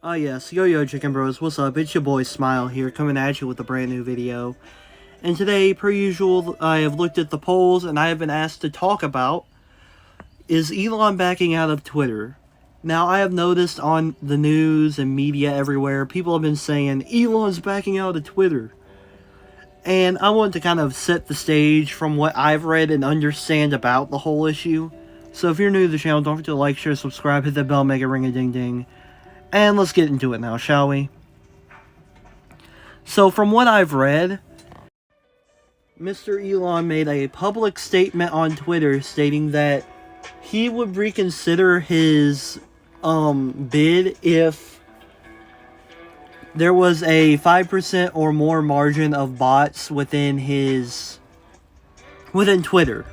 Yes, Yo Chicken Bros, what's up? It's your boy Smile here, coming at you with a brand new video. And today, per usual, I have looked at the polls and I have been asked to talk about, is Elon backing out of Twitter? Now, I have noticed on the news and media everywhere, people have been saying, Elon's backing out of Twitter. And I want to kind of set the stage from what I've read and understand about the whole issue. So if you're new to the channel, don't forget to like, share, subscribe, hit that bell, make it ring a ding ding. And let's get into it now, shall we? So, from what I've read, Mr. Elon made a public statement on Twitter stating that he would reconsider his bid if there was a 5% or more margin of bots within Twitter.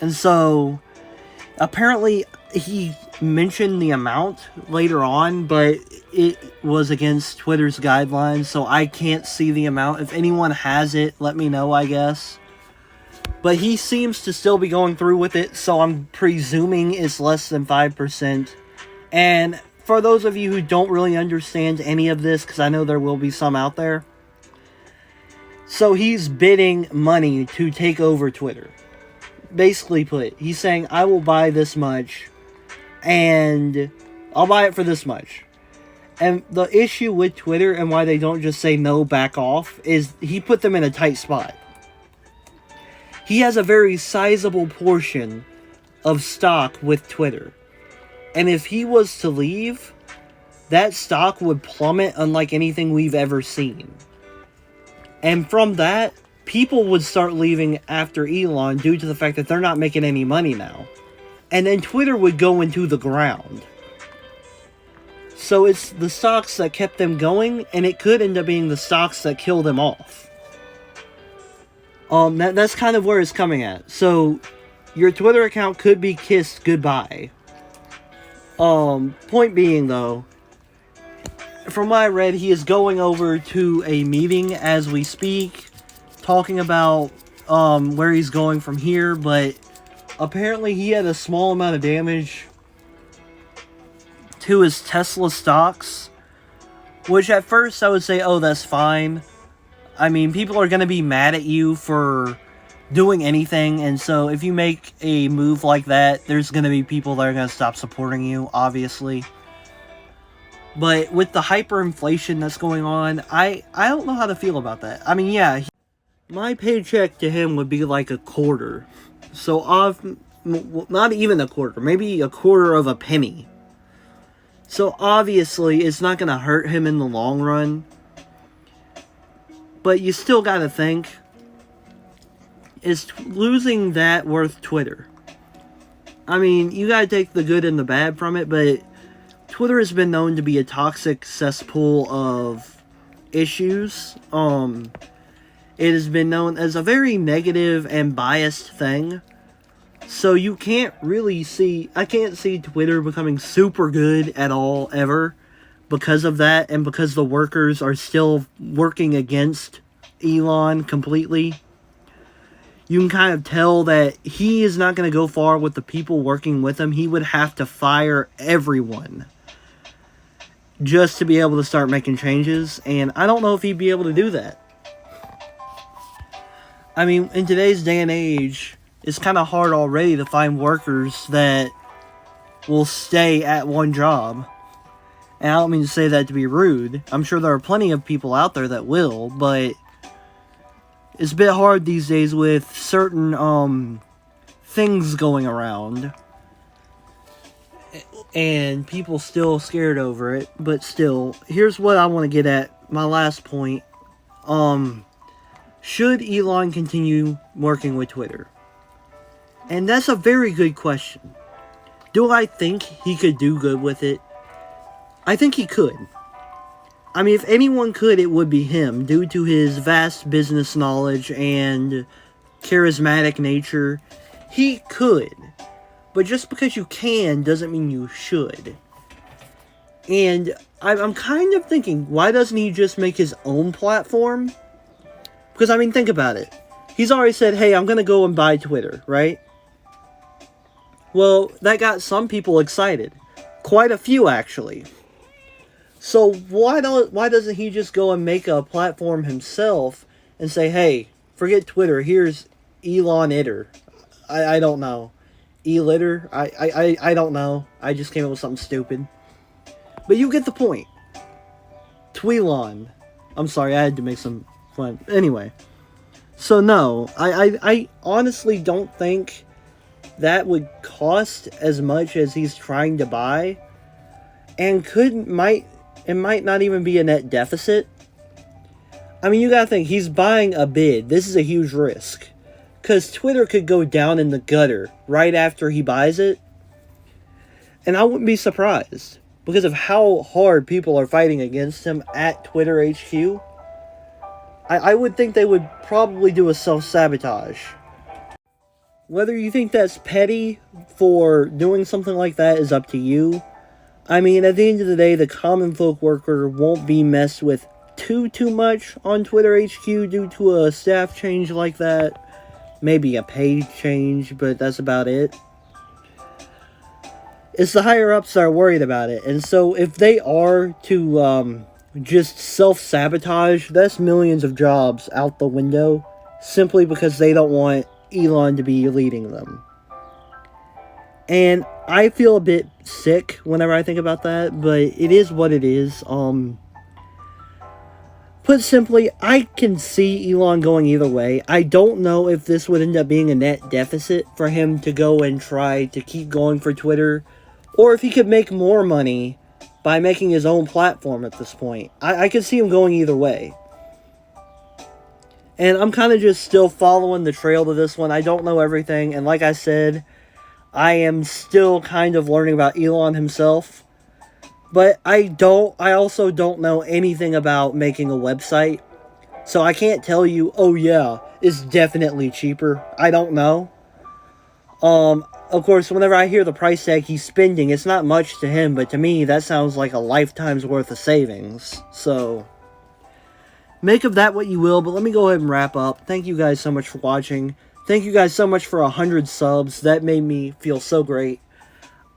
And so, apparently, he mentioned the amount later on, but it was against Twitter's guidelines, so I can't see the amount. If anyone has it, let me know, I guess. But he seems to still be going through with it, so I'm presuming it's less than 5%. And for those of you who don't really understand any of this, because I know there will be some out there, so he's bidding money to take over Twitter. Basically put, he's saying, I will buy this much, and I'll buy it for this much. And the issue with Twitter and why they don't just say no, back off, is he put them in a tight spot. He has a very sizable portion of stock with Twitter. And if he was to leave, that stock would plummet unlike anything we've ever seen. And from that, people would start leaving after Elon due to the fact that they're not making any money now. And then Twitter would go into the ground. So it's the stocks that kept them going, and it could end up being the stocks that kill them off. That's kind of where it's coming at. So, your Twitter account could be kissed goodbye. Point being, though, from what I read, he is going over to a meeting as we speak, talking about where he's going from here, but apparently he had a small amount of damage to his Tesla stocks, which at first I would say, oh, that's fine. I mean, people are going to be mad at you for doing anything, and so if you make a move like that, there's going to be people that are going to stop supporting you, obviously. But with the hyperinflation that's going on, I don't know how to feel about that. I mean, yeah, my paycheck to him would be like a quarter. So, not even a quarter, maybe a quarter of a penny. So, obviously, it's not going to hurt him in the long run. But you still got to think, is losing that worth Twitter? I mean, you got to take the good and the bad from it, but Twitter has been known to be a toxic cesspool of issues. It has been known as a very negative and biased thing. So you can't really see, I can't see Twitter becoming super good at all, ever, because of that, and because the workers are still working against Elon completely. You can kind of tell that he is not going to go far with the people working with him. He would have to fire everyone just to be able to start making changes, and I don't know if he'd be able to do that. I mean, in today's day and age, it's kind of hard already to find workers that will stay at one job. And I don't mean to say that to be rude. I'm sure there are plenty of people out there that will, but it's a bit hard these days with certain things going around. And people still scared over it, but still, here's what I want to get at, my last point. Should Elon continue working with Twitter? And that's a very good question. Do I think he could do good with it? I think he could. I mean, if anyone could, it would be him, due to his vast business knowledge and charismatic nature. He could. But just because you can doesn't mean you should. And I'm kind of thinking, why doesn't he just make his own platform? Because, I mean, think about it. He's already said, hey, I'm going to go and buy Twitter, right? Well, that got some people excited. Quite a few, actually. So why doesn't he just go and make a platform himself and say, hey, forget Twitter, here's Elon Itter. I don't know. E-litter? I don't know. I just came up with something stupid. But you get the point. Twelon. I'm sorry, I had to make some fun. Anyway. So no, I honestly don't think that would cost as much as he's trying to buy. And it might not even be a net deficit. I mean, you gotta think, he's buying a bid. This is a huge risk. Because Twitter could go down in the gutter right after he buys it. And I wouldn't be surprised. Because of how hard people are fighting against him at Twitter HQ. I would think they would probably do a self-sabotage. Whether you think that's petty for doing something like that is up to you. I mean, at the end of the day, the common folk worker won't be messed with too much on Twitter HQ due to a staff change like that. Maybe a pay change, but that's about it. It's the higher-ups that are worried about it. And so if they are to just self-sabotage, that's millions of jobs out the window simply because they don't want Elon to be leading them. And I feel a bit sick whenever I think about that, but it is what it is. Put simply, I can see Elon going either way. I don't know if this would end up being a net deficit for him to go and try to keep going for Twitter, or if he could make more money by making his own platform at this point. I could see him going either way. And I'm kind of just still following the trail to this one. I don't know everything, and like I said, I am still kind of learning about Elon himself. But I also don't know anything about making a website. So I can't tell you, oh yeah, it's definitely cheaper. I don't know. Of course, whenever I hear the price tag he's spending, it's not much to him, but to me, that sounds like a lifetime's worth of savings. So, make of that what you will, but let me go ahead and wrap up. Thank you guys so much for watching. Thank you guys so much for 100 subs. That made me feel so great.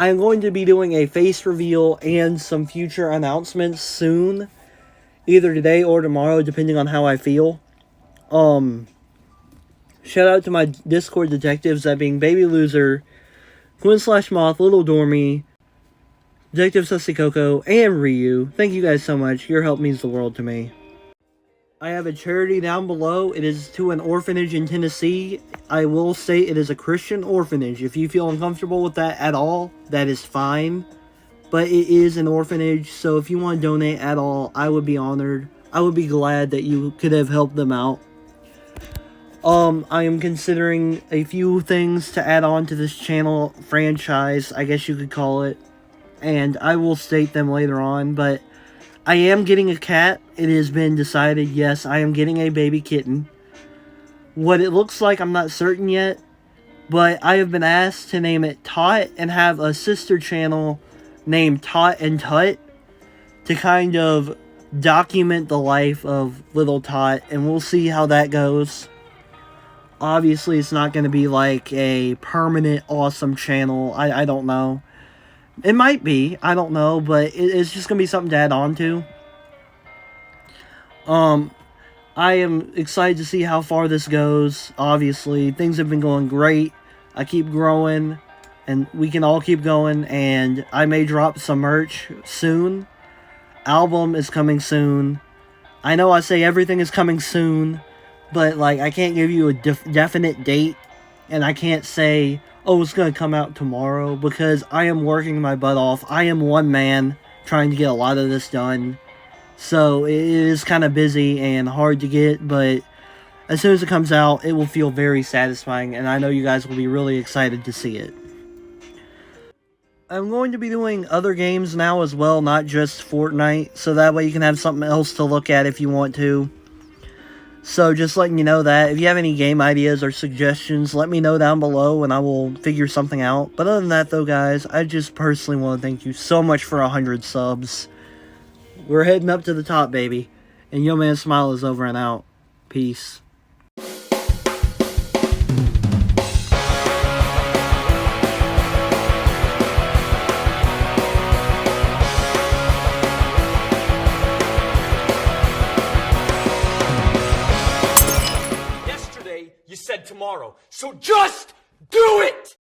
I'm going to be doing a face reveal and some future announcements soon. Either today or tomorrow, depending on how I feel. Shout out to my Discord detectives, that being Baby Loser, Gwen/Moth, Little Dormy, Detective Sussy Coco, and Ryu. Thank you guys so much. Your help means the world to me. I have a charity down below. It is to an orphanage in Tennessee. I will say it is a Christian orphanage. If you feel uncomfortable with that at all, that is fine. But it is an orphanage, so if you want to donate at all, I would be honored. I would be glad that you could have helped them out. I am considering a few things to add on to this channel franchise, I guess you could call it. And I will state them later on, but I am getting a cat. It has been decided, yes, I am getting a baby kitten. What it looks like, I'm not certain yet, but I have been asked to name it Tot and have a sister channel named Tot and Tut to kind of document the life of little Tot, and we'll see how that goes. Obviously, it's not going to be like a permanent awesome channel. I don't know. It might be. I don't know. But it's just going to be something to add on to. I am excited to see how far this goes. Obviously, things have been going great. I keep growing. And we can all keep going. And I may drop some merch soon. Album is coming soon. I know I say everything is coming soon. But, like, I can't give you a definite date, and I can't say, oh, it's going to come out tomorrow, because I am working my butt off. I am one man trying to get a lot of this done. So, it is kind of busy and hard to get, but as soon as it comes out, it will feel very satisfying, and I know you guys will be really excited to see it. I'm going to be doing other games now as well, not just Fortnite, so that way you can have something else to look at if you want to. So, just letting you know that. If you have any game ideas or suggestions, let me know down below and I will figure something out. But other than that, though, guys, I just personally want to thank you so much for 100 subs. We're heading up to the top, baby. And Yo Man Smile is over and out. Peace. tomorrow. So just do it!